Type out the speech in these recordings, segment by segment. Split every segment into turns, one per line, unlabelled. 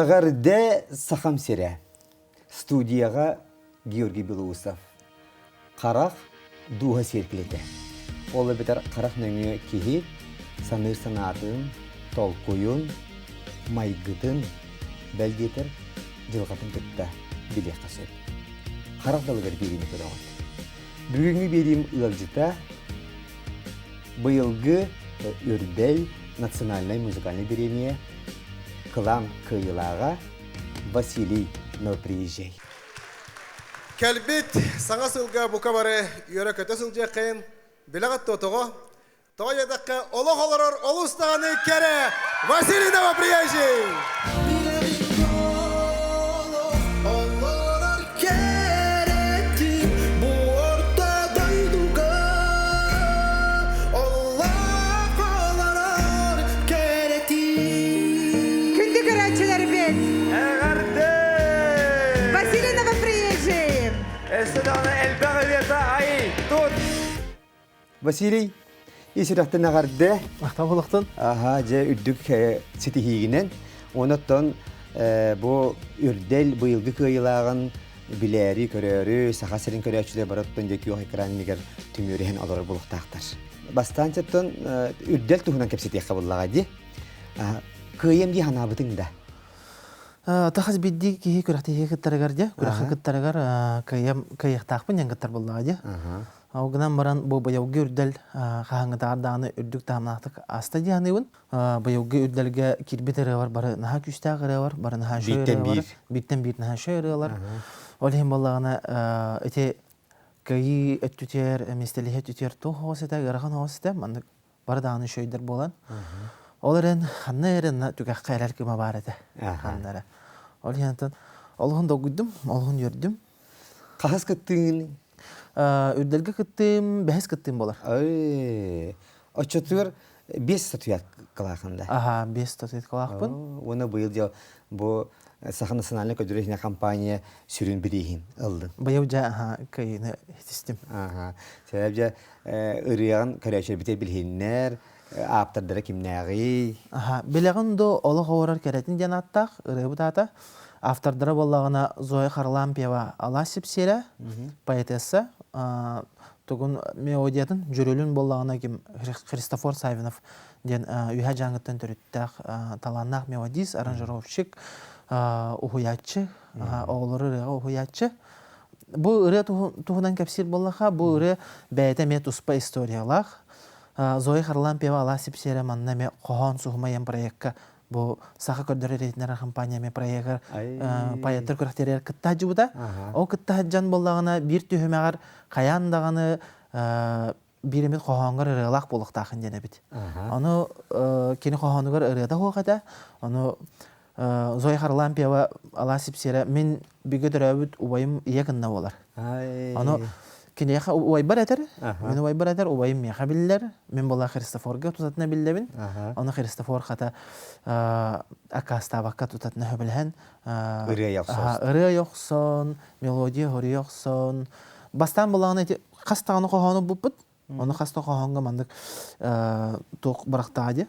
Ağarda Saham Sere Studiyaga Georgi Belousov Qaraq Duha Serklete. Ola beter qaraq nöngü kihi sanır sanatın, tolkuyun, maygıtın, belgeter jılgatın kıtta bilek kasıp. Qaraq dalıgar birini kırağın. Бүгінгі берем ылжыта быйылгы Үрдел национальной музыкальной премия Кылам кыйлага Василий Новоприезжай.
Кәлбет саңа сылға бұқа бары үйері көті сылжы қиын біліғат тұтығы. Тоғайдаққа олық олырыр олы ұстағаны кәрі Василий Новоприезжай.
Василий, исерахтын ағарды.
Ақтан болықтын?
Же үрдік сетихигінен. Онаттан бұл үрдел бұйылғы күйілағын білері, көрері, сақасырын көрәчілер бараттан декі оқ экраннегер түмөреген алар болықтақтар. Бастанчаттан үрдел тұхынан кәпсетек қабыллаға де. Күйем де ханабытың да.
Тахас бидди кихи күрәхтеге кыттарыгар де. Күрәхі кыттарыгар күйектақпын ян кыттар боллаға де. Аугынан баран бу баяугы үрдел қағаңытардағыны үрдік тамнақтық аста дейаныбын. Баяугы үрделге кирбетері бар, бары наға күстәғыры бар, бары наға шөйірі бар. Биттен бір наға шөйірі бар. Олхен болағына өте күйі өттүтер, местелі өттүтер тоқ хоғысыда, ғыраған хоғысыда, мандық бары дағыны шөйдер болан. Оларын қанны әрін түгәқ қайрар кіма бар әді. Қаннары. Олхен олғын доғыдым, олғын өрдім.
Қағыз күттіңін?
Үрделге кыттым, бәхес кыттым болар.
Очотур 5 статуят калахында.
5 статуят калахпын.
Оны быйыл жа бу Саха национальный көдүрехне компания сүрүн бирихин алды.
Быйыл жа кайны хитистим.
Себеп жа ырыягын көрөчөр бите билхиннер, аптардыра кимнәги.
Билегин до олы хаварар керетин жанаттак, ырыбытата. Автордары болағына Зоя Харлампиева Аласип Сера, поэтесса. Тугун мелодиятын жүрөлүн болағына кем Христофор Савинов ден үйә жаңыттан түріттәк таланнақ мелодист, аранжировщик, ухуятчы, оғылыры ырыға ухуятчы. Бұл ыры туғынан кәпсир болаға, бұл ыры бәйті ме туспа историялақ. Зоя Харлампиева Аласип Сера манна ме қоған сұғымайын проектқа bu saha kördürü reytinler kampanya me proyektler payetler kürekteriler kıtta jıbıda. O kıtta haccan bollağına bir tühümeğer kayan dağını birimiz qoğangar ırığlaq boluq taqın dene bit. Onu keni qoğanıgar ırığda hoğada. Onu Zoya Harlampieva Alasip Sera min bügödür öbüt ubayım yakınna olar. Onu kini yaqa ubaybar eter. Min ubaybar eter ubayım yaqa biller. Min bolla Hristoforga tutatna billebin. Onu Hristofor qata akasta bakka tutatna höbilhen. Irıya yoxson, melodiya hori yoxson. Bastan bollağına qastağını qoğanı buput. Onu qasta qoğanға mandık toq bıraqtağıdı.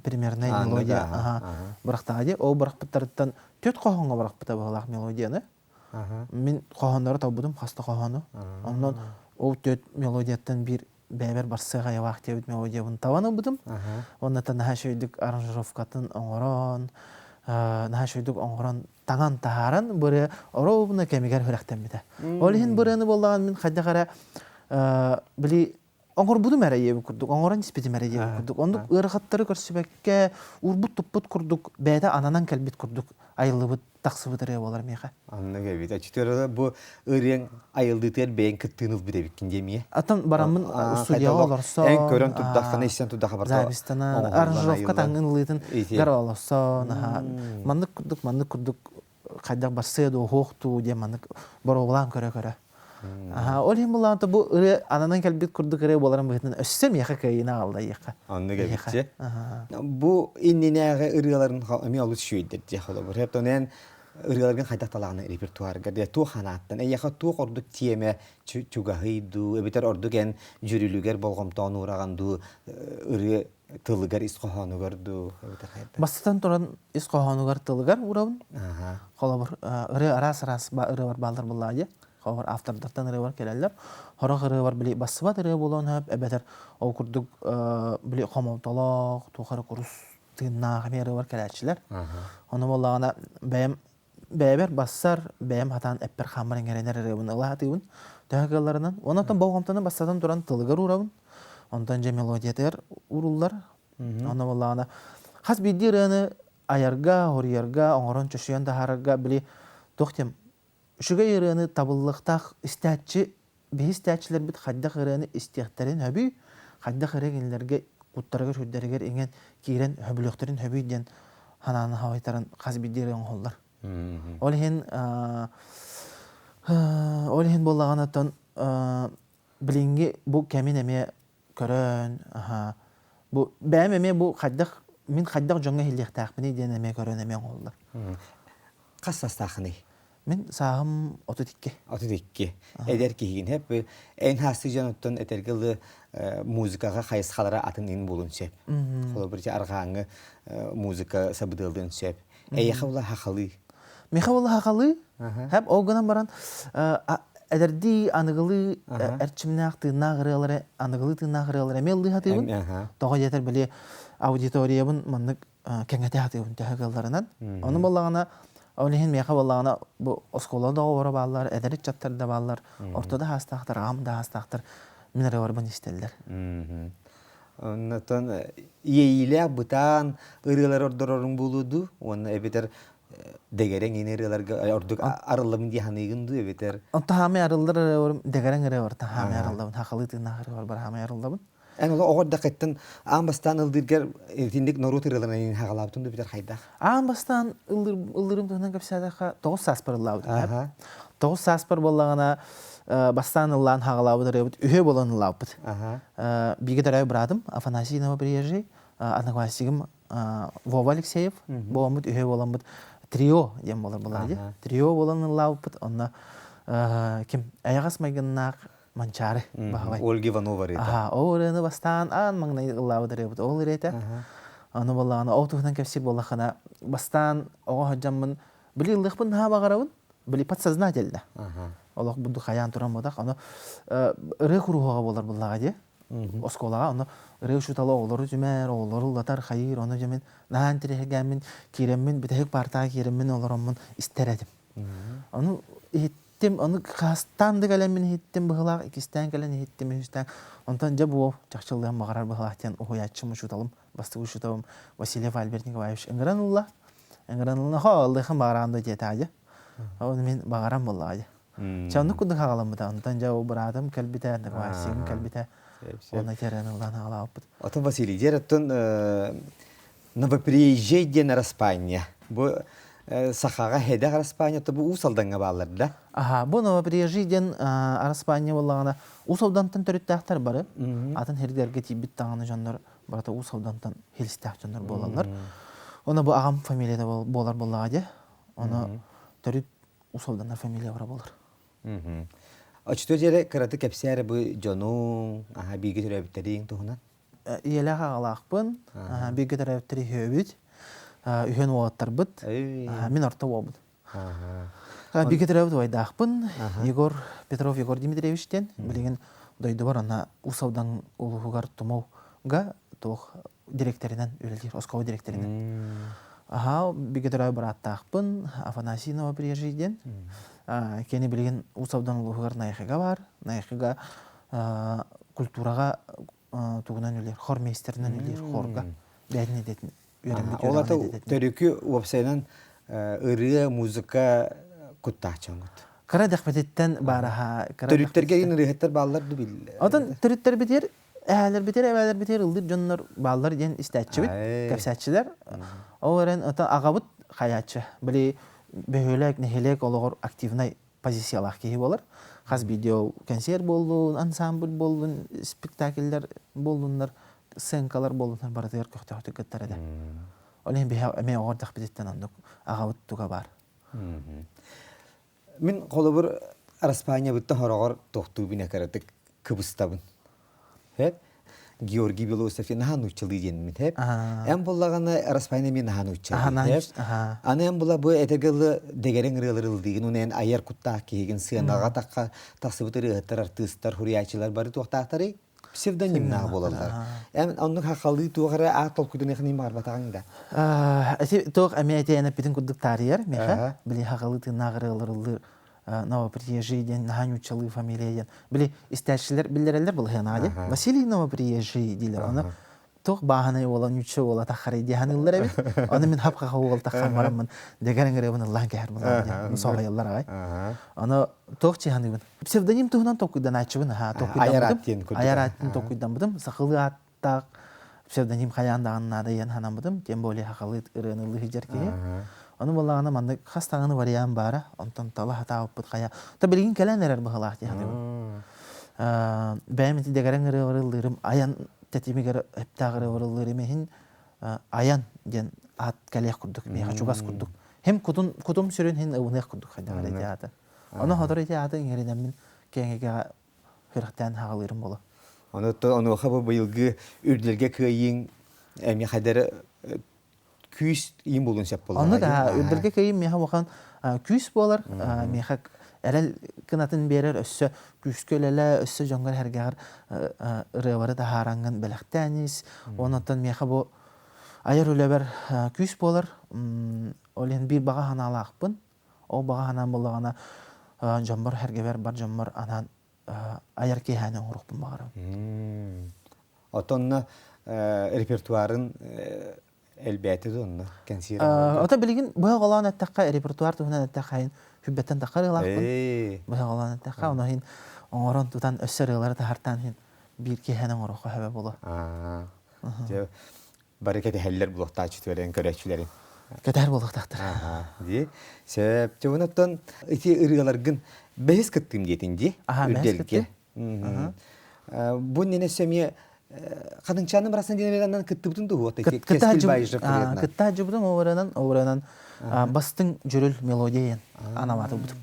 Примерно мелодия. Бырақтағыды. Ол бырақпыттарыттан төт qoğanға бырақпыта бағылақ мелодияны. Мен qoğanları табудым, қаста qoğanı. Ondan o төт мелодияттан bir бәбер барсыға явақ тебіт мелодия бұны таваны бұдым. Оннан наға шөйдік аранжировкатын оңыран, наға шөйдік оңыран таңан тағаран бұры оробына кәмегер хүрәқтен біді. Ол ең бұрыны болдаған мен қайда қара білі оңғыр бұдым әрі ебі күрдік, оңғыран неспеті әрі ебі күрдік. Ондық ұрғаттары көрсібәкке ұрбұт тұппыт күрдік, бәді ананан кәлбет күрдік, айылы бұд, тақсы бұд әрі болар меға.
Анна кәбет. Әчітері бұл ұрен айылды тәр бәйін күттіңіз бір әбіккен демейе?
Аттан барамын студияға оларсон.
Ән көрін тұддаққаны, естен тұддаққа барса.
Забистана, аранжировка таңын ұлайтын ғар оларсон. Мандық күрдік, қайдақ барсы еді, оғықту, де мандық бар оғылан көрі. Олен болғанды бұл ұры ананан кәлбет күрдік ұры боларын бұғытын өссем еқі көйіне алды еқі.
Анны кәбетші. Бұл инненәғі ұрыларын мен алыс шүйдер жеқылы бұр. Хептен ән ұрыларған қайдақталағына репертуарға де туқ қанаттан. Еқі туқ ордық тиеме чуғағыйду, өбетер ордық ән жүрілігер болғымтауын ұрағанду ұры тылыгар исқохону көрдү.
Бастан туран ис кохонугар тылыгар урабын.
Ага.
Холобур ыры арас ыры бар балдар буллаҗы. Холобур автордартан ыры бар келелер. Хорох ыры бар били басыба ыры болон хап эбетер ол курдук били хомолтолок тухары курус тынна хамеры бар келәчләр. Оны боллагана бәбер бассар бәм хатан эппер хамырын гәренер ыры бун Алла хатыбын. Тәгәлләреннән. Онотан болгомтаны бастан туран тылыгар урабын. Онтан же мелодиятер уруллар. Оны боллагана хас бидираны аярга, хорьярга, оңорон чөшөйөн тахарга били тохтем. Шуга йөрәне табыллыктак истәчи, бе истәчләр бит хадда хыраны истәхтәрен хөби, хадда хырыгынларга куттарга шүддәргә иңен кирен хөбүлөктөрүн хөбидән хананы хавайтарын хас бидирен холлар. Олхин боллаганатан билинги бу кемин эме көрөн, бу бәм эме бу хаддак Мин хаддак жоңга хиллехтак мени дене ме көрөнө мен голлар.
Кассастахны.
Мен сагым 32.
32. Эдер кийин хеп эн хасы жануттан этергеле музыкага хайсхалара атын ин болунчеп. Холо бирче аргаңы музыка сабыдылдын чеп. Эйхавла хахалы.
Мехавла хахалы. Хеп огынан баран эдерди аныгылы эрчимнак тыынагырылары аныгылы тыынагырылары мелли хатыбын. Тога жетер биле аудиториябын маннык кеңете хатыбын тәһәгәлләреннән. Оны боллагана Олихин меха боллагана бу осколада ора баллар, эдерит чаттарда баллар, ортада хастактар, амда хастактар минере барбын истелләр.
Оннан иейле бутан ырылар ордорорун булуду. Оны эбетер дегерен инерелерге ордук арылым диханыгынды эбетер.
Тахаме арылдар дегерен эре бар, тахаме арылдабын, хакылы тыынагыры бар, хаме арылдабын.
Эн ола огор дакеттен амбастан ылдыргер тиндик норут ырыларын хагалаптын да битер хайда.
Амбастан ылдырым тыгынан кепсадаха 9 саспар лабыт. 9 саспар боллагана бастан ыллан хагалабыт ребит үһө болон лабыт. Биге тарай брадым Афанасьинова приезжий, одноклассигим Вова Алексеев, боломут үһө боломут трио дем болар булады. Трио болон лабыт, онна ким аягас майгыннак Манчары бахавай.
Ольга Иванова рейта.
Орыны бастан маңнай ыллабыт ребит ол рейта. Аны боллагана отугдан кепси боллахана бастан ого хаҗаммын били ыллыкпын ха багарабын били подсознательно. Олох буду хаян туран бодак аны ыры куруга болар буллага ди. Осколага аны ыры шутала олору жүмер олору латар хайыр аны жемен нан тирегәмин киреммин битек парта киреммин олороммун истередим. Аны иттим аны хастан дегелемин иттим быгылак икистен келен иттим үстән онтан жабу чакчылдан багарар быгылактан оятчым шуталым бастыгы шутабым Василий Альберт Николаевич Энгранулла халды хам багаранда жетаҗы. Аны мен багарам буллады. Чанны куды хагаламда онтан жабу брадым калбите дагасин калбите. Оны теренулдан хагалап.
Ото Василий дереттен новоприезжий на Распания. Бу сахага хеда Распания то бу усалданга баллар да.
Бу новоприезжий ден Распания буллагана усалдантан төрөттәктер бары. Атын хергерге тибит таганы жандар барата усалдантан хелистәк жандар болалар. Оны бу агам фамилияда болар буллагы. Оны төрөт усалданнар фамилия бара болар.
Очто жере караты кепсәре бу жону биге төрөбтерин тугунан.
Иеле хагалакпын, биге төрөптери хөбүт. Үһөн уаттар бит. Мин арта уабыт. Биге төрөбүт вайдакпын. Егор Петров Егор Дмитриевичтен билген дойду бар ана усалдан улугар тумауга тох директоринен үлелдир, Оскова директоринен. Биге төрөбүт бараттакпын. Афанасьинова приезжиден. Кені білген усалдан улугар найхыга бар. Найхыга культурага тугунан үлер, хормейстеринен үлер, хорга бәріне детін.
Олата төрөкү уапсайнан ыры музыка куттачаңыт.
Кара дәхмететтен бараха.
Төрүттерге ин ырыхеттер балларды бил.
Одан төрүттер битер, әлер битер, ылдыр жоннор баллар ден истәтчи бит, кәпсәтчиләр. Оларен ата агабыт хаячы. Били бөһөләк, нехелек ологор активнай позициялах кеһи болар. Хас видео концерт болду, ансамбль болду, спектакльләр болдуннар, сценкалар болдунар бардыр көктөктө кеттәрдә. Олен беһә эме ордак битеттен андык агабыт туга бар.
Мин колобур Распания битте хорогор тохту бине каратык кыбыстабын. Хеп Георгий Белоусов нахан учылы денмит хеп.
Ага.
Эм буллаганы Распайна мен нахан
Ага,
учылы хеп.
ага.
Аны эм була бу этегелы дегерен рылырыл деген унен аяр куттак кеген сыянага такка тасыбытыр ыттар артисттар хуриячылар бары туактактары псевдоним нага болалар. Эм онны хакалы тугара атол кудын эхни марбатагында.
Эти тох амиятена питин куддук тарьер,
Ага.
меха, били хакалы ты нагрылырлы новоприезжий ден, наханючалы фамилия ден. Били истәшилер билдерелер был хенаде.
Ага.
Василий новоприезжий дилер. Оны тох баханы ола нючу ола тахары диханылар эбит. Оны мен хапка хавал тахар марамын. Дегерен гребен Аллах гәр булар. Мусагаяллар агай. Оны тох чиханыбын. Псевдоним тухунан токуйдан айтчыбын.
Аяраттен куддук.
Аяраттен токуйдан будым. Сакылы аттак псевдоним хаяндаганнада ян ханам будым. Тем более хакылы ырынылы хижеркеге. Оны боллагана манда хастаганы вариант бара. Онтон тала хата оппут кая. Та билгин келенерер быгалак диханыбын. Бәймити дегерен ырылырым аян тетимигер эптагыры вырылырымын аян ден ат калех курдук меха чугас курдук hem kutum sürün hin ıvınık kurduk hadi teatr. Onu hadar teatr ingerinden kengege hırhtan hağalırım bola.
Onu xabı bıyılgı ürdelge kıyın emi hadere küs iyi bulun şap bolar.
Onu da ürdelge kıyın meha vakan küs bolar meha erel kınatın berer össü küs kölele össü jongar hergar rıvarı da harangan belaktanis. Ondan meha bu ayar öleber küs bolar. Olen bir bağa hana akpın. O bağa hana bolagana jambar hergeber bar jambar anan ayar kehane urukpun bağırım.
Otonna repertuarın elbette de onunla kensir.
Ota bilgin bu galan ettakka repertuar tuhuna ettakayın hübbetten takarı lakpın. Bu galan ettakka onu hin oran tutan össeriler tahartan hin bir kehane urukku hebe bolu.
Baraketi heller bulukta açıtıyorlar köreççilerin.
Keter boluk taktır.
Di. Sebep çoğunluktan iti ırgalargın behes kıttım diyetinci.
Behes kıttı.
Bu nene sömye kadınçanın burasına denemeğinden kıttı bütün tuğu.
Kıttı hacı budum oğranan bastın jürül melodiyen anavatı budum.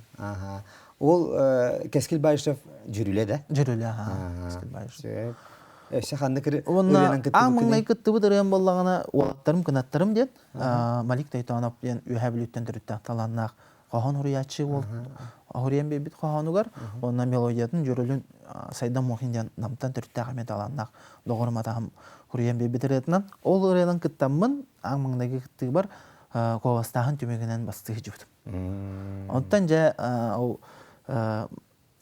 Ol Keskil Bayışraf jürüle de.
Jürüle Keskil Bayışraf.
Onunla
ağmınlay kıttı budur en bollağına oğlatlarım kınatlarım diyen Malik Daytanap diyen ühebilütten türütten talannak Qahan huriyatçı ol. Huriyen bebit qahan ugar. Onunla melodiyatın jürülün saydan mohin diyen namtan türütten qamet alannak doğurmadağım huriyen bebit eretinen ol ırayan kıttamın ağmınlay kıttı bar kovastağın tümeginen bastığı cübdüm. Ondan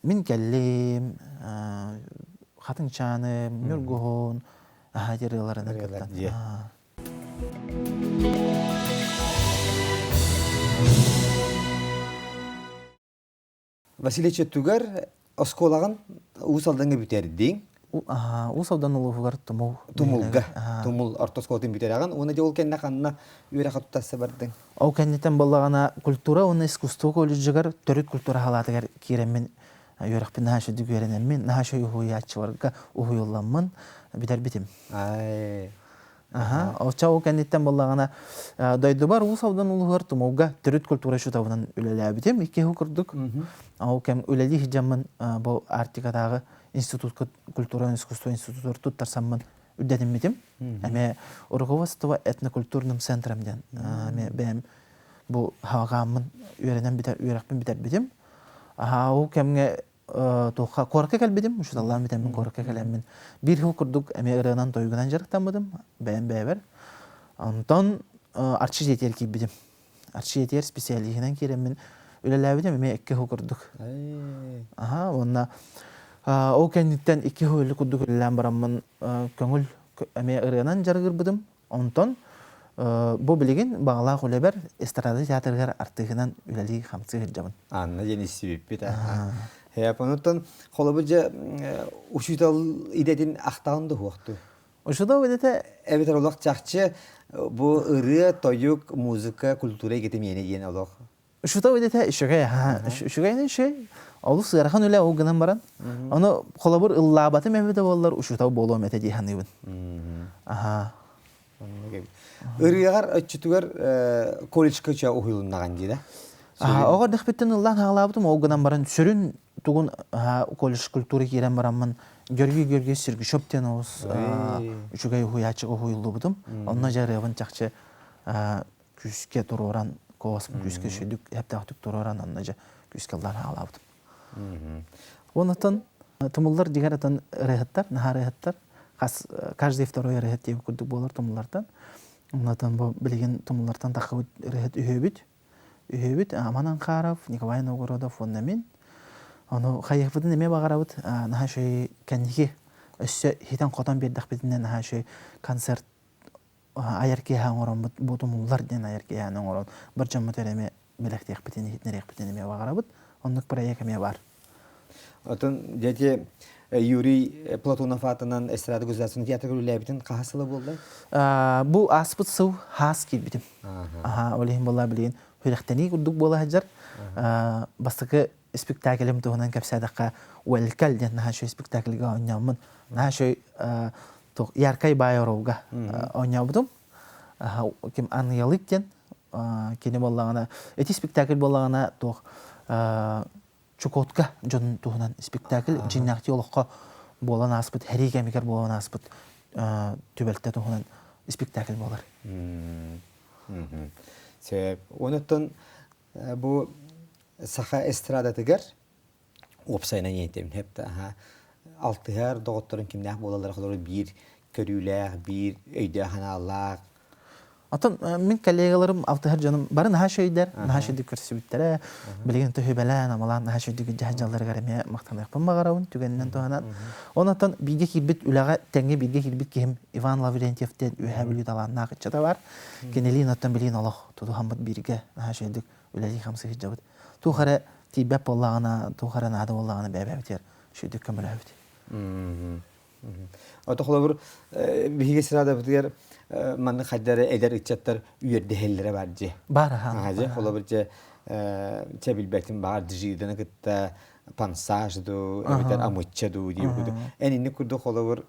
min kellim Hatın çanım, mürguhun, ahadirilarına kıttan.
Vasile Çetugar, oskolağın usaldan biterdiğin.
Usavdan uluğugar tumul.
Tumul ortoskotin biterdiğin. Ona da ol kendine kanına üyre katutası bardın.
O kendinden bollağına kultura, onu iskustu kolücügar, törüt kultura halatıgar kiremin Yörükpin nahaşı dügürenemmin, nahaşı uhuyatçı varga uhuyullanmın biter bitim. Oça o kenditten bollağına daydı var, usavdan uluğar tumuğga türüt kultura şu tavunan ülelea bitim. İki hukurduk. O kem üleli hicamın bu Artika'dağı Institut Kultura Üniskustu Institutur tuttarsamın üddedim bitim. Ama Orgovastova etnokulturnum centramden. Benim bu havağamın üyerenen biter, üyerekpin biter bitim. O kemge korka kalbedim. Şu Allah'ım bitemin korka kalbemin. Bir hukurduk eme ırığından toygunan jarıktanmadım. Ben bever. Ondan arçı yetiyer ki bidim. Arçı yetiyer spesiyaliğinden kiremin ülelebidim eme iki hukurduk. Onna o kenditten iki huylu kurduk ülelen baramın köngül eme ırığından jarıgır bidim. Ondan bu bilgin bağla kuleber estrada teatrgar artığından üleli hamsı hırcamın.
Anna yeni sebep bir de. Hep ondan kolabıca uşutal idetin aktağında huaktı.
Uşutal idete
evet olarak çakçı bu ırı toyuk müzika kültüre getirmeyene yeni olarak.
Uşutal idete şugayın şey Oğlu sığırkan öyle o gınan baran. Onu kolabır ıllabatı mehmede bollar uşutal bolu mete dihanıbın.
Irıgar açıtıgar kolej çağı ohuyulundan gide.
Oğar dikbitten ıllan hağlabıtım o gınan baran sürün tuğun kolej kültürü kiren baranmın görgü sürgü şopten oğuz üçügey huyaçığı huyullu budum. Onunla jarıbın çakçı küske dururan, kovasım küske şöydük, hep dağıtık dururan onunla küskeldan hala budum. Ondan tımıllar diğer atan rehatlar, naha rehatlar. Каждый второй rehat diye kurduk bolar tımıllardan. Ondan bu bilgin tımıllardan takıbıt rehat ühübüt. Amanan Karov, Nikolay Novgorodov, ondan onu hayıfıdın eme bağırabıt. Naha şey kendiki össe hiten kotan bir dakbetinden naha şey konsert ayarki han oran bu tımıllar den ayarki han oran. Bir camı tereme melek dakbetini hitner dakbetini eme bağırabıt. Onluk proyek eme var.
Otun dedi Yuri Platonov atынан эстрада гүзәсен театр күләбитен кахасылы булды.
Bu aspıt sıv has kilbidim. Aha, olihim bolla bilin. Hülekteni kurduk bolla hajar. Bastıkı spektaklim tuğunan kapsadakka welkal den naha şu spektakliga oynamın. Naha şu yarkay bayarovga oynabıdım. Kim anyalık den kini bollağına eti spektakl bollağına tuğ Çukotka jon tuğunan spektakl cinnakti olukka bolan aspıt heriga miker bolan aspıt tübelte tuğunan spektakl bolar.
Sebep ondan bu saha estrada tiger opsayna yetim hep de altı her doktorun kimler bolalar kadar bir körüler bir öyle hanalar.
Atan min kollegalarım altı her canım barın naha şey der naha şey dikörsi bittere bilgin töhübelen amalan naha şey dikö jahallar garame maktan yapın bagarawun tügenden tohanan onatan bilge kilbit ulaga tenge bilge kilbit kim Ivan Lavrentiyev'ten ühebilü dalan naqıtça da var geneli natan bilin Allah tudu hambat birge naha şey dik ulali hamsı hicabet tuhara tibep Allah'ına tuhara nada Allah'ına bebe biter şey dik kamera biter.
Otoqlabur bihi sırada bitiyor manı xaddara eder içatlar üyerde hellere barcı.
Bar ha.
Haje olabırca çebilbetin bar dijidana kitta pansaj do evitar amuçça do diye kudu. Enini kurdu olabır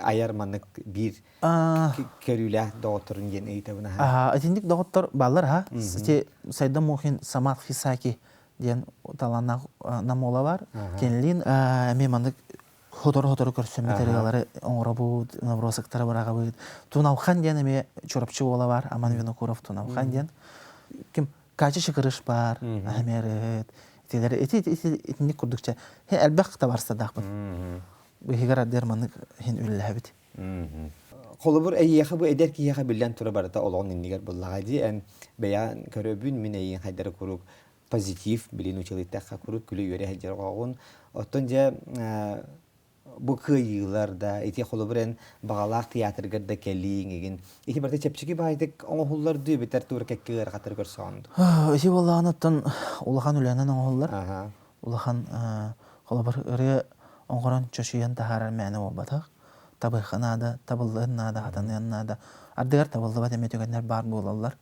ayar manık bir kerülah doktorun yeni eğitimine ha.
Atindik doktor ballar ha. İşte sayda muhin samat hisaki diyen talannak namola var. Kenlin memandık Hotor görsün materialları oңора bu navrosaktara baraga bu. Tunavхан diyen eme çorapçı ola var. Aman Vinokurov Tunavхан diyen. Kim kaçı şıkırış var. Ahmeret. Etileri etnik kurdukça. He elbaq da varsa daqbın. Bu higara dermanlık hin üllehebit.
Kolubur eyyağı bu eder ki yağı bilen tura barata olan indigar bullağa di en beyan köröbün min eyyin haydara kuruk pozitif bilin uçılıkta kuruk külü yöre hacer oğun. Otunca bu kıyılarda eti kolubren bağlaq tiyatrgada kelliğin egin. Eti barta çepçiki baydık oğullar düğü biter tuğra kekkiler katır görsandı.
Eti vallahi anıttan ulağan ülenen oğullar. Ulağan kolubur ırıya oğuran çoşuyan taharar məni olbataq. Tabıqınada, tabıllığınada, hatanyanada. Ardıgar tabıllı bat emetügenler bar bolallar.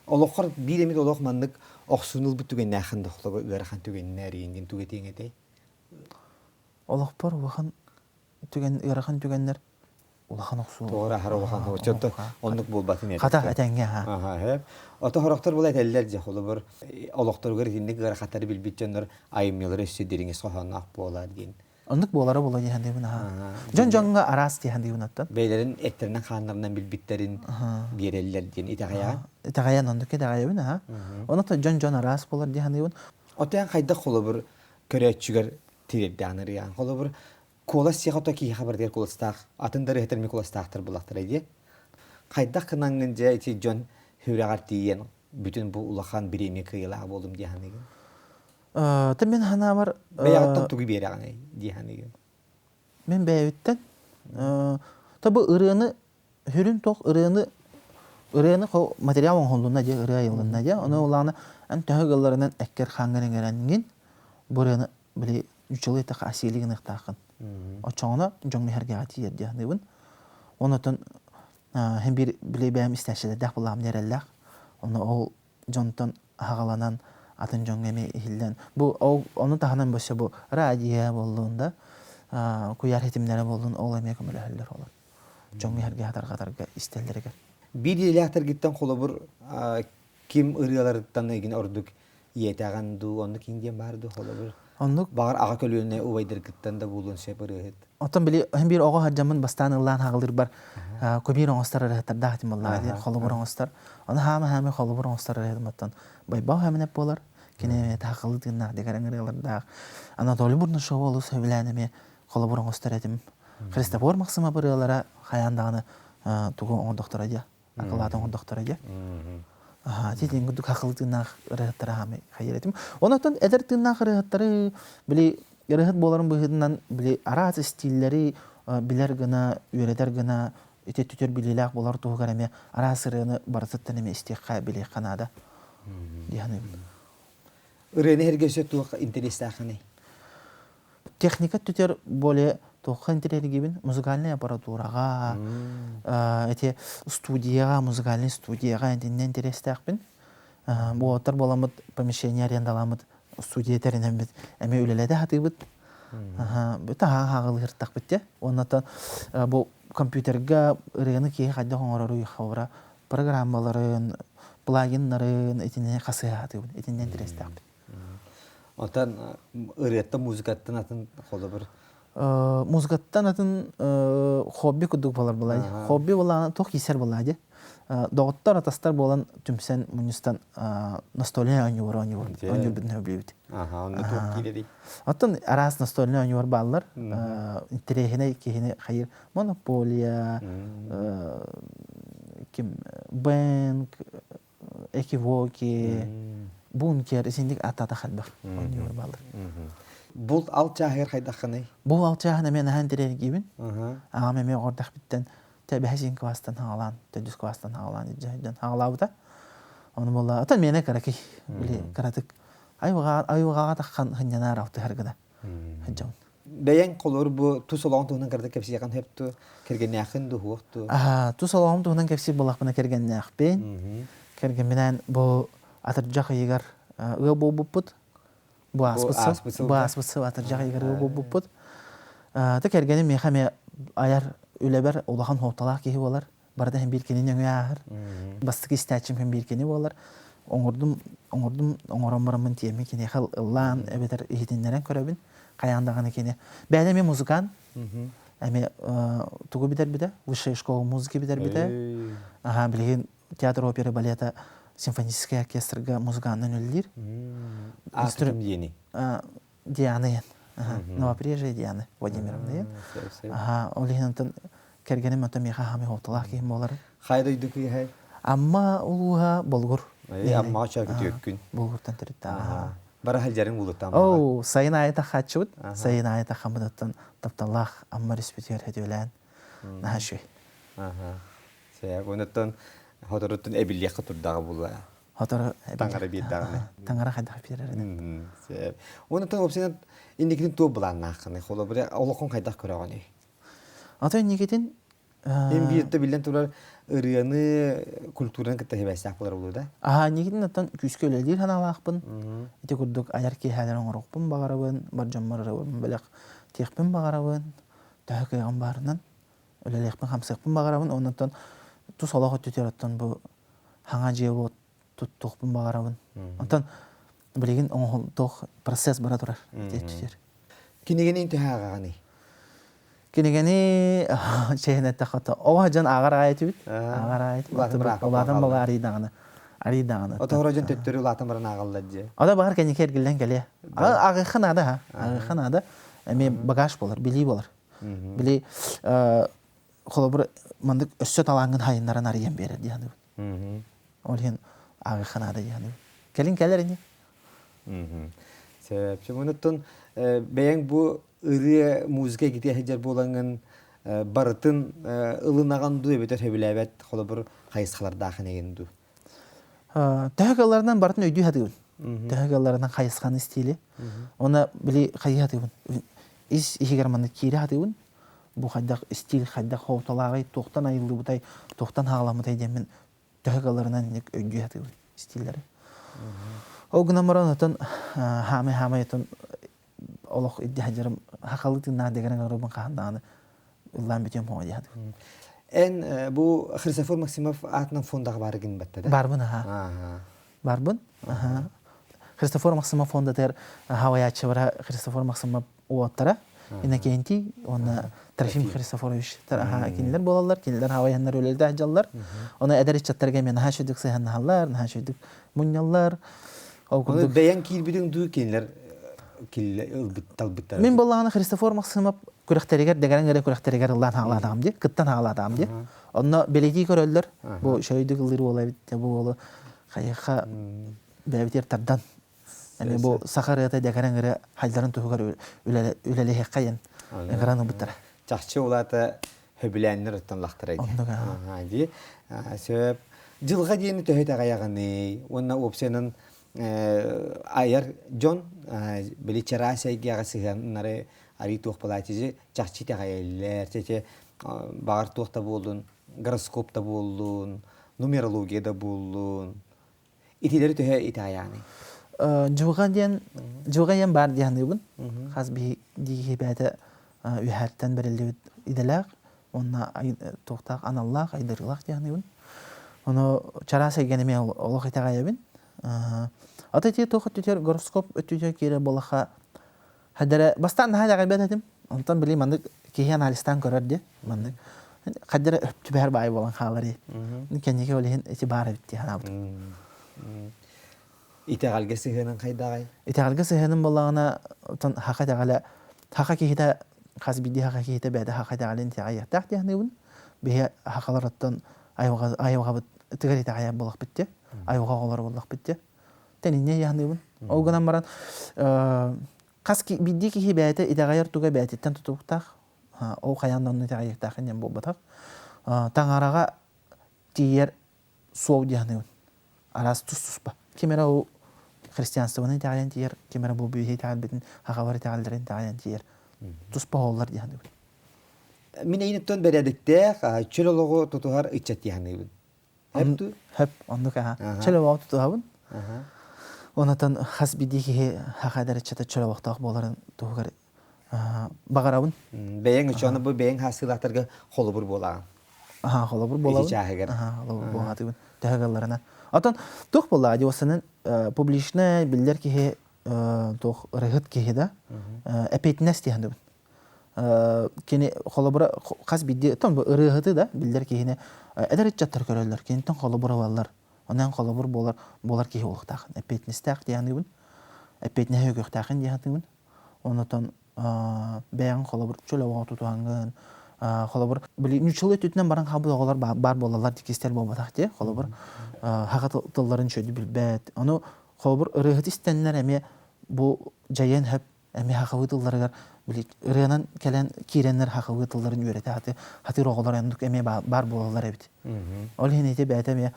Oloqar bir emit oloqmandık oqsunul bu tügen näxinde kolubur ıraxan tügenler yengin tügetin etey.
Olaqpar ulağan ıraxan tügenler ulağan oqsu.
Doğru har oloqan hoçotto onluk bolbatın etey.
Qata etenge ha.
Aha hep. Ota horaqtar bolat ellerce kolubur oloqtar gerindik ıraxatları bilbitçenler ayımyılары üstüderinge soğanaq bolar diyen.
Onluk bolara bola diyen deyibin ha. Jonga aras diyen deyibin attan.
Beylerin etlerinden kanlarından bilbitlerin bir eller diyen itaqaya.
İtaqayan onduk itaqaya bin ha. Onu da jon aras bolar diyen deyibin.
Otayan qayda kolubur köreçüger tireddanır yan. Kolubur kolas siqata ki haber der kolastaq. Atındır hetermi kolastaqtır bulaqtır diye. Qayda qınangınca iti jon hüragat diyen bütün bu ulaqan birimi kıyılağı bolum diyen deyibin.
Tabii hana var.
Beyattan tuğu bir yani diyen deyibin.
Men beyavitten tabi ırığını hürün tok ırığını ko material onholluğuna diye ırığa yılına diye onu olağını en töhügüllarından ekker xangarın erengin bu ırığını bile 3 yılı ita asiliğini ıhtaqın. O çoğuna jongi hergati yer diye deyibin. Ondan hem bir bile beyam isterşede dağ bulam derellaq. Onu o jontan ağalanan atın jongemi hilden. Bu onu tahanan başa bu radiya bolluğunda kuyar hetimlere bolluğun olamaya kömüleheller olur. Jongi herge hatar istelleri gel.
Bir ilahtır gitten kolubur kim ırıyalardan egin orduk yetağan du onu kim diye bardu kolubur.
Оннук
Бағар аға көлüğüne увайдыргыттан да булун сепарыһыт.
отон били hem bir oğa hajamın bastan ıllan hagılır bar. Köbir oңостар рахтар да хатим алла ди холобор оңостар. Аны хама холобор оңостар рахтар маттан. Байба хамне болар. Кине тахылы динна дегәрәңгәләр да. Анатолий Бурны шоу олу сөйләнеме холобор оңостар этим. Христофор Максима бирәләре хаяндагы тугы оң доктора ди. Акылатын оң доктора ди. Тидин гүдүк хакылы динна рахтар хаме хайретим. Онотон эдер динна рахтары били ярыхыт боларын быһыдынан били араз стиллери билер гына үйрәтер гына ите түтер билеләк болар тугы гәрәме арасырыны барсыттан эме истиққа били канада. Дияны.
Ырыны хергесе туга интересаханы.
Техника түтер боле тоққан интерегибин музыкальный аппаратурага эти студияга музыкальный студияга эндинен интерестакпин. Бу отар боламыт помещение арендаламыт студия теренем бит. Эме үлеледе хатыбыт. Бу хагыл хыртак битте. Оннан бу компьютерга ырыны ки хадда хоңорору хавра программаларын, плагиннарын этине хасыятыбын. Этинен интерестак.
Отан ырыятта музыкаттан атын холобор.
Музыкаттан атын хобби кудук болар булай. Хобби буланы тох кисер булады. Доғыттар атастар болан түмсен мұныстан настольный ойнуыр бітін өблейбіт.
Онда тоқ келеді.
Оттан арас настольный ойнуыр балылар, интерехіне кейіне қайыр Монополия, Бэнк, Экивоки, Бункер, исіндік ата-ата қалбақ ойнуыр балылар.
Бұл ал чағыр қайдаққаны?
Бұл ал чағына мен ән интерехіне кейбін. Ағам әме ордақ біттен Бәсин квастан хағалан, төдіс квастан хағалан, жайдан хағалауыда. Оны болла, отан мене караки, біле каратык. Айуғаға таққан хынянар ауты әргіда. Хыджауын.
Бәйен қолыр бұ тұс олағын тұғынан кәрді кәпсі яқан хепті, керген яқынды хуақты?
Тұс олағын тұғынан кәпсі болақпына керген яқпен. Керген менен бұл атыржақ егер ұға бұл бұппыд. Бұл аспытсы атыржақ егер ұға бұл бұппыд. Кергені мехаме аяр үләбәр олахан хопталақ кейі болар. Барда hem bir kenini öňe ahır. Bastık istäçim hem bir keni bolar. Oňordum baramın tiyemi keni hal ıllan ebeter ihidinleren körebin. Kayandagany keni. Bäde men muzıkan. Äme tugu biter bide. Высшая школа музыки biter bide. Bilgin teatr, opera, baleta, simfonический оркестрга музыканнан өлдир.
Астырым yeni.
Дианы. Новопрежие Дианы Владимировна. Олигинантан кергенем отомиха хами хопталах кийим болар.
Хайда үйдік үйхай?
Амма улуха болгур.
Амма чакы төккүн.
Болгуртан теритта.
Бара халжарың булуттан.
Оу, сайын айта хачуд. Сайын айта хамыдаттан тапталлах амма респетер хедөлән. Нахашуй.
Сәяк, онаттан хоторыттан әбілияқы тұрдағы була.
Хоторы
Таңара бейдағыны.
Таңара хайдақ берерді.
Сәяк. Онаттан опсенат индекінің топ бұлан нақыны. Қолы бірі олықын қайдақ көрағыны.
Ата негетін
Hem bir de bilen tular ıryanı kulturanın kıta hebesek bular olur da.
Негетін аттан күскі өлелер ханалақпын. Ете күрдік аяр кейхәлерін орықпын бағарабын, бар жаммарарабын, бәлек текпін бағарабын, тәхі кайған барынан өлелеқпін, қамсықпын бағарабын. Оннаттан тұс олағы түтер аттан бұл хаңа жия бұл тұттықпын бағарабын. Аттан білеген оңғылдық процесс бара тұрар. Түтер.
Кинеген интиха ағағаны?
Кинегени чехнетте хата. Оға жан ағар айты бит. Ағар айты. Олатын бала аридағаны.
Ота хорожан төттөрү улатын баран ағалладжы.
Ода бағар кәне кергілден кәле. Ағықын ады ха. Ағықын ады. Әме багаж болар, били болар. Били қолы бір мандық өссет алаңын хайынларын ариян берер дияны. Ол ен ағықын ады дияны. Кәлін кәлер ене?
Себепші, мұныттың бәйін бұл ыры музыка кете хеджер болаңын барытын ылынаған ду өбетер хөбіләбет қолы бір қайысқалардақын еген ду.
Тәхігаларынан бартын өйді хатығын. Тәхігаларынан қайысқан стилі. Оны білі қайы хатығын. Ис ехегарманды кері хатығын. Бұл қайдақ стиль, қайдақ хоуталағай, тоқтан айылды бұтай, тоқтан хағаламытай демен тәхігаларынан өйді хатығын стилері. Оғынан баран өтін хамай өтін олық идді хәджерім хақалытын надегерін ғарубын қағандағаны ұллан бетем хоға дияды.
En bu Христофор Максимов атынан фондағы барыгын бәтті да?
Барбын, аха. Барбын, аха. Христофор Максимов фонда тер хаваячы бара Христофор Максимов уоттара. Инакенти оны Трофим Христофорович кинилер болалар, кинилер хаваяннар өлелде ажаллар. Оны эдерич чаттарга мен хашыдык сыханналар, хашыдык муньяллар.
Оны бәян килбидин ду кинлер талбыттар.
Мен боллаганы Христофор Максимов күрәхтәрегәр дәгәрән күрәхтәрегәр Аллаһ халадам ди, кыттан халадам ди. Онны белеги көрөллөр. Бу шөйдүк лыр була бит, бу болу хайха бәбитер тардан. Яни бу сахарыта дәгәрән хәлдәрен тугар үләле хәкәен. Граны биттер.
Чахчы улата хөбиләннәр тонлахтыра ди. Сөп жылга дейін төһөт агаяганы, онна опсенен айар Джон биличарасайга гасыганнары ари тух палатиже чахчы тагайлар, тете багар тухта болдун, гороскопта болдун, нумерологияда болдун. Итилери төһө итаяны.
Жугаен бар дияны хас би диги бәдә үһәттән береле иделәк. Онна тухта аналлах айдырлах дияны бун. Оны чараса генеме олох итагаябын. Атати тохот тетер гороскоп өтүҗө кире болаха. Хәдәре бастан хәдә гайбәтем. Онтан били мандык киһән алистан көрәде. Мандык. Хәдәре өптүбәр бай болан халары. Никенеге олehen этибар битти ханабыт.
Итәгалгә сыһынан кайдагай.
Итәгалгә сыһынан боллагына тон хака тагала хака киһидә хас биди хака киһидә бәдә хака тагалын тагая тахты ханыбын. Бе хакалараттан айвага тигәри тагая болак битте. Айвага олар болак битте. Тәнине яһныбын. Ол гынан баран каски биди киһи бәдә итәгаяр туга бәдәттән тутуктак. Ол каяндан тагая тахын болбатак. Таңарага тиер сов яһныбын. Арас туспа. Кемера у христианствоны тагаян тиер, кемера бу бүйе тагал битен хагавар тагалдарын тагаян тиер. Туспа олар яһныбын.
Мин әйнеттен бәрәдектә, чөлөлөгө тотугар ичәт яһныбын. Хәптү?
Хәп, андык чөлөлөгө тотугабын. Онатан хас бидиги хакадар ичәт чөлөлөгтак боларын тотугар багарабын.
Бәяң үчән бу бәяң хасылаттарга холобур була.
Холобур була. Холобур була. Тәгалларына. Атан тух була диосының публичный билдер ки тух рыгыт ки да эпетнес дигәндә. Кене холобура хас бидди тон рыгыты да билдер ки не эдерет чаттар көрәләр. Кене тон холобура валлар. Аннан холобур болар ки улыктак. Эпетнес так дигәндә. Эпетне хөгөк такын дигәндә. Онотон бәян холобур чөлөгә тутуган холобур били нучылы төтнән баран хабы оглар бар болалар дикестер болбатак ди. Холобур хагат тылларын чөйдү билбәт. Аны холобур рыгыт истәннәр әме бу җаен һәп әме хагы тылларга били рыгынан кәлән киреннәр хагы тылларын үрәтә хаты хаты оглар яндык әме бар болалар бит. Ол һинете бәтәме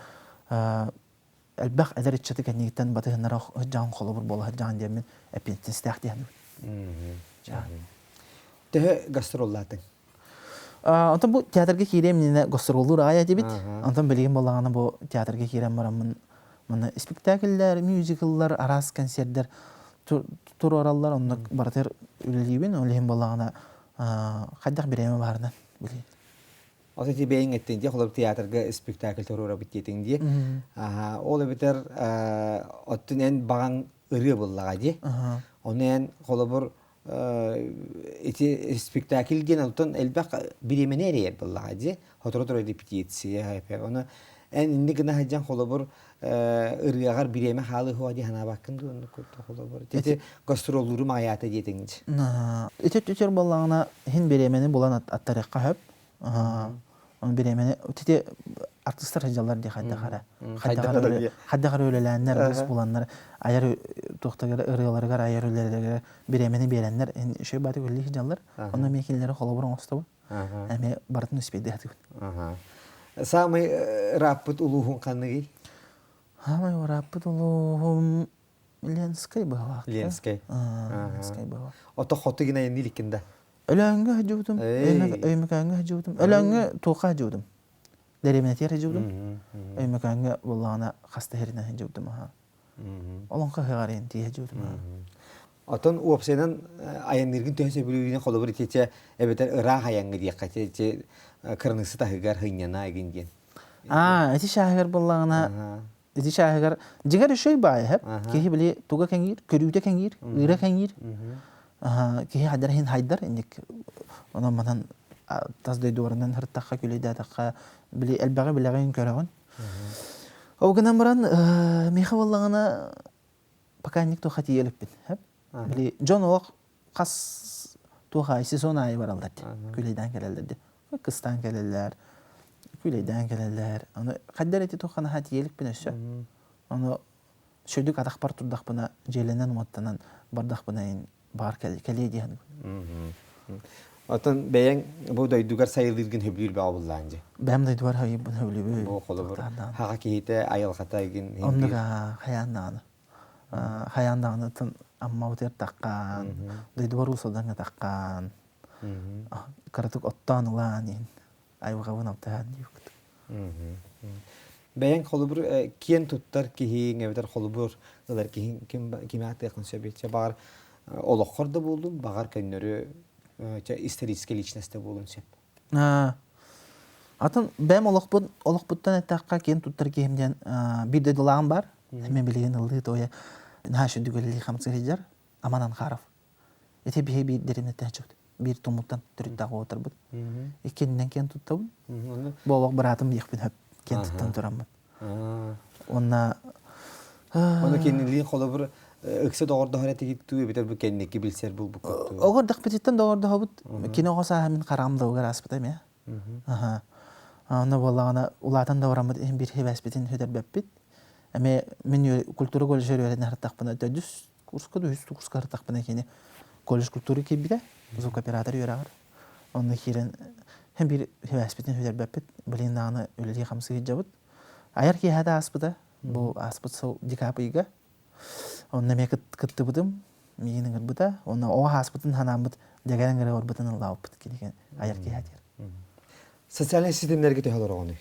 әлбәх әдәр ичәте кәнигтән батыгыннар җан холобур була җан диямен әпентен стәхти аны.
Тәһә гастроллаты.
Антон бу театрга кирем менә гастроллар ая дибит. Антон белгән булганы бу театрга кирем барам. Моны спектакльләр, мюзикллар, арас концертлар, тур араллар онда бартер үлелибен, олем булганы хаддак биреме барны били.
Озети бәйин әттенде холоб театрга спектакль турыра биттеңди. Ол битер оттунен баган ыры буллага ди. Онен холобор эти спектакль ген алтын элбак биремене рер буллага ди. Хоторотор репетиция хәпе. Оны эн нигна хаҗан холобор ырыгар биреме халы хуади хана бакынды оны көтө холобор. Эти гастроллуру маята дитеңди.
Эти төтер буллагына хин биремене булан аттарыкка хәп. Он биремене эти артистлар хаҗалар ди хадда хара өлеләннәр бус буланнар аяр тохтагар ырыгаларга аяр өлеләргә биремене берәннәр шөй баты гөлли хаҗалар. Аны мекилләре холобор остабы. Әме бартын үспеде хәтү.
Самый раппыт улуһун каныгы.
Самый раппыт улуһум Ленскай бава.
Ленскай.
Ленскай бава.
Ото хоты гына ниликинде.
Ölәнгә җудым. Өймәкәнгә җудым. Ölәнгә тока җудым. Дәременетер җудым. Өймәкәнгә булганы хаста һәрнә җудым ха. Олонка һәгарен тие җудым.
Отон уопсенен аянныргын төһәсе билүгенә холобыр итечә әбетер ыра хаяңгы дияқкәте кырнысы тахыгар хыйняна агинген.
Эти шәһәр булганы Ити шаһыгар жигер үшөй бай хеп. Кихи били туга кеңир, көрүүтө кеңир, ыра кеңир. Кихи хадар хин хайдар индик. Оны манан тас дөйдөрүнөн хыртакка күлейдатакка били элбага билеген көрөгөн. Огынан баран меха боллагана покойник то хати елиппин хеп. Били Джон Ок кас туга сезон айы баралдар. Күлейден келелерди. Кыстан келелер. Күлейден келелер. Аны хадар эти тухана хати елиппин өсө. Аны шөйдүк атакпар турдакпына желенен уматтанан бардакпына бар келе диген.
Атын бәйәң бу дойдугар сайылдыргын хөблүр бә абылланҗы.
Бәм дойдугар хәйи бу хөблү.
Бу холобур. Хага кийте айылгатайгын.
Оннага хаяндан. Хаяндан тын амма утер таккан. Дойдугар усалдан таккан. Каратык оттан уланин. Айвагавын аптан диюк.
Бәйәң холобур киен туттар киһин эбетер холобур дилар киһин кимәтә консепция бар. Олохорда булды, багар көннөрү исторический личностьте болун сеп.
Атын бәм олохпуттан әттәкка кен туттар киһимден бир дә дулан бар. Мен билген алды тоя. Нашы дүгелли хамсырыжар Аманан Харов. Эте бие бир деремнеттен чыкты. Бир тумуттан түрүндагы отурбут. Экеннен кен туттабын. Болок братым якпын хөп кен туттан турамын. Онна
Оны кеннили холобур ыксы догорда хараты гиттүү бетер бу кеннеки билсер бул бу көттүү.
Огор дакпетиттен догорда хабыт. Кино госа мен карамда огар аспытам я. Аны боллагана улатан да орамыт бир хебеспетин хөдөрбөппит. Эме мен культура коллеж өрөөрүн хартакпына дөдүс курска хартакпына кени коллеж культура кебиде звук оператор өрөөр. Онда хирен бир хебеспетин хөдөрбөппит. Билин аны өлөри хамсы жабыт. Аяр ки хада аспыта. Бу аспыт со дикапыйга. Онна мен кытты будым. Менин гырбыта. Онна о аспытын ханамбыт дегенен гыра орбытын алабыт киген. Аяр ки хадер.
Социаль системлерге төһөлөр огону.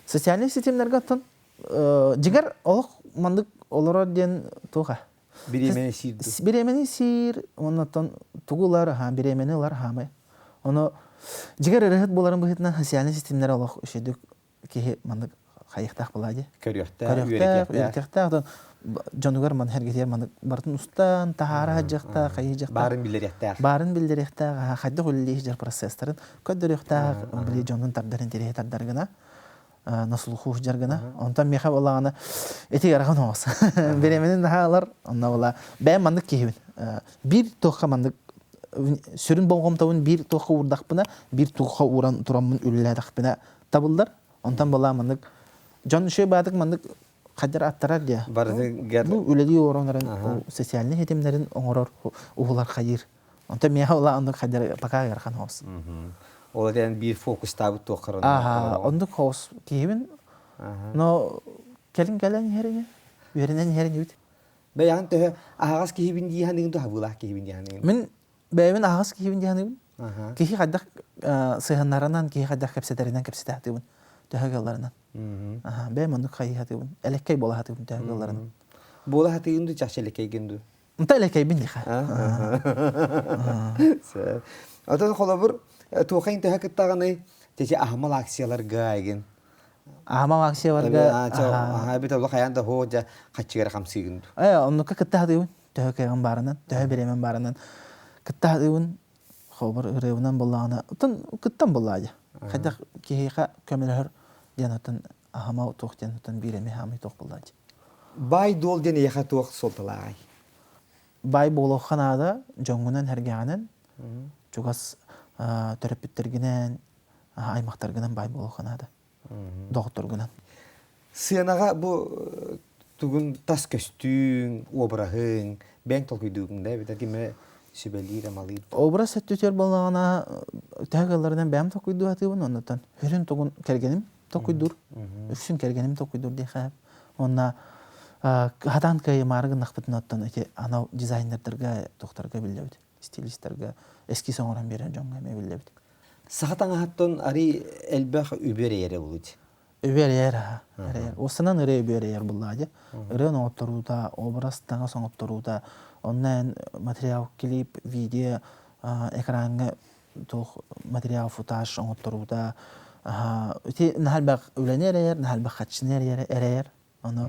Социаль системлерге тон жигер олох мандык олоро ден туга.
Биремени сирди.
Биремени сир, оннан тугулар ха биременилар хамы. Оны жигер рахат боларын быхытнан социаль системлер олох шедик ки мандык хайыктак булади. Көрөктө. Жанугар ман хергетер мандык бартын устан тахара жакта хайыжакта. Барын билдеректа хадды гөлли жер процесстарын көдөрөктө били жанын тардарын тере тардаргына. Насыл хуш жаргана. Онтан меха боллагана эти яраган оос. Беременин хаалар онна бола. Бәм мандык кебин. Бир тохка мандык сүрүн болгомтабын бир тохка урдакпына, бир тохка уран турамын үлләдакпына табылдар. Онтан бола мандык жан шөй бадык мандык кадер аттарар дия. Бу үледи оронларын социаль хетемлерин оңорор угулар хайыр. Онтан меха бола андык кадер пака ярган оос.
Олардан бир фокус табыт тохкаран.
Ондук хоос кийбин. Но келин херене. Веренен херене бит.
Бәян тө агас кийбин дияның да хабула кийбин дияның.
Мен бәймен агас кийбин дияның. Кихи хаддак сыйганнарынан кихи хаддак кепсетеринен кепсетатыбын. Төһөгөлләреннән. Бәймен ондук хайхатыбын. Элеккей бола хатыбын төһөгөлләреннән.
Бола хатыгынды чашелеккей генду.
Унта элеккей бин диха.
Атын холобур тухайн төһөкөттаганы теже ахмал акциялар гайген.
Ахмал акцияларга
бит оло хаянда хожа хачыгар хамсыгынды.
Оннука кыттахатыбын төһөкейген барынан, төһө беремен барынан. Кыттахатыбын хобур ырыгынан боллагана. Утын кыттан боллаажа. Хадак кихиха көмөлөр янатын ахмал тохтен биреме хами тох боллаажа.
Бай дол дене яха тох солталай.
Бай болоханада жоңгунан хергәнен чугас терапевттергенен аймактаргынан бай болоханада. Докторгынан.
Сыянага бу тугун тас көстүң, обрахың, бәң толкуйдугунда бит киме сибелире малый.
Образ сеттер болгана тагыллардан бәм толкуйду атыбын оннан. Хөрүн тугун кергеним толкуйдур. Үксүн кергеним толкуйдур дихап. Онна хадан кай маргын нахпытын аттан эти анау дизайнердерге, докторга билдебит, стилисттерге эски соңоран берен жоңга билдебит.
Сахатаңа хаттон ари элбах үберере булут.
Үберере. Осынан ыре үберере буллади. Ырын отторуда, образ таңа соңотторуда, оннан материал клип, видео, экранга тох материал футаж оңотторуда. Эти нахалбак үленерер, нахалбак хатчынерер, эрер. Onu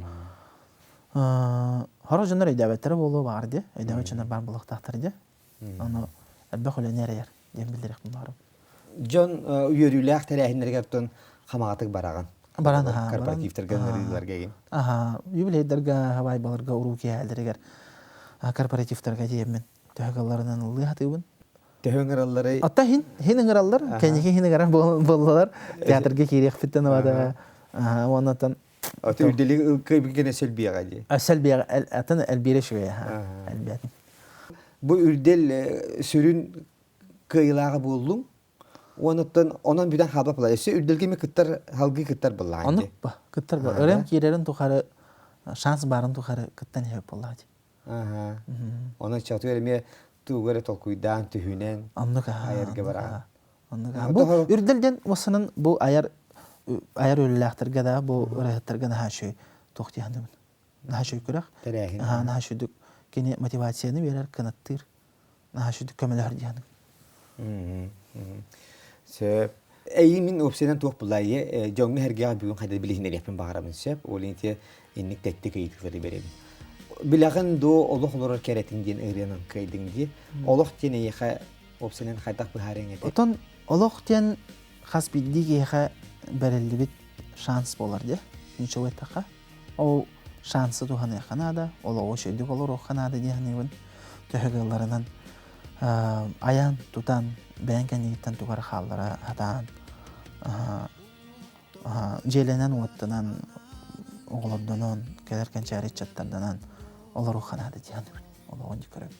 Haro jönler edebiyatları bolu vardı. Edebiyat jönler bar buluk tahtırdı. Onu elbek öyle nereye diye bildirek bunları.
John üyürüylük tələhinlərə gəpdən xamağatıq barağın.
Baran ha.
Korporativlər gönüllülər gəlin.
Aha, юбилейдерге, havay баларга уруки әлдерегер корпоративтерге диемен. Төгәлләреннән улы хатыбын.
Төһөңөрәлләре
Атта хин ыңыраллар, кәнеке хин ыңыран болалар. Театрга кирек фиттен вада. Оннан
аты үрдәлек кайбыгына сөлбия ди.
Сәлби атын әлбире шуя. Әлбәт.
Бу үрдәл сөрүн кыйлагы булдың. Онан бидән хабап була. Эсе үрдәлгеме кыттар халгы кыттар була инде.
Оны ба, кыттар ба. Өрем киререн тухары шанс барын тухары кыттан хеп булады.
Оны чату элме тугары толкуйдан түһүнен.
Анныга
Аярга бара.
Анныга. Бу үрдәлдән осының бу аяр өлләхтәргә дә бу рәхәттәргә дә шуй тохтыяндым. Нәшөй күрәк.
Тәрәхин.
Нәшөйдүк кине мотивацияны берәр канаттыр. Нәшөйдүк көмәләр дияны.
Сөп. Әймин опсиядан туқ булайы, жоңны һәргә бүгін қайда білесіндер япын бағарамын сөп, ол енте еннік тәтті кәйітікleri беремін. Білағын до олық олырар кәрәтінден ұрянын кәйдіңде, олық тен әйіға опсиядан қайдақ бұхарың әді.
Отон олық тен қас білдік әйіға бәрілді бит шанс болар де. Ничего етақа. Ол шансы туған әйқанада, олығы шөйдік олыр оқанада дейінігін төхігілерінен аян тутан бәңкен еттен туғар қалдыра атан желенен оттынан оғылыбдынан кәдеркен чәрет чаттарданан олар оқанады дейінігін. Олығы онды көріп.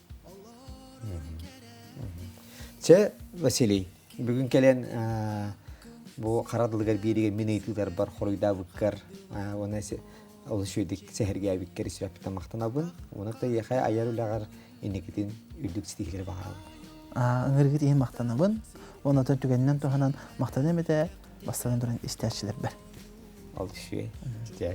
Че, Василий, бүгін кәлен бұл қарадылығар береген мен ейтілдер бар қоройда бүккар, оны ол шөйдік сәхерге әбіккер сүрәпті мақтанабын. Онықта еқай аяр үлағар енекетін үлдік стихілер бағарабын.
Ыңырғы дейін мақтанабын. Оны түгеннен туғанан мақтан әмеді бастаған дұрын істәшілер бір.
Алды шүйе.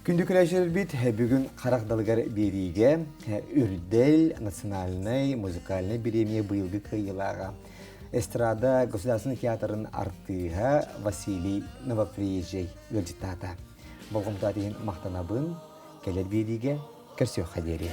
Күнді күрәшілер бит, бүгін қарақдалығар береге үрдел национальный музыкальный премия бұйылғы қиылаға. Эстрада Государственный театрын артыға Василий Новоприезжей өлжіттата. Болғымта дейін мақтанабын, кәлер береге кірсеу қадері.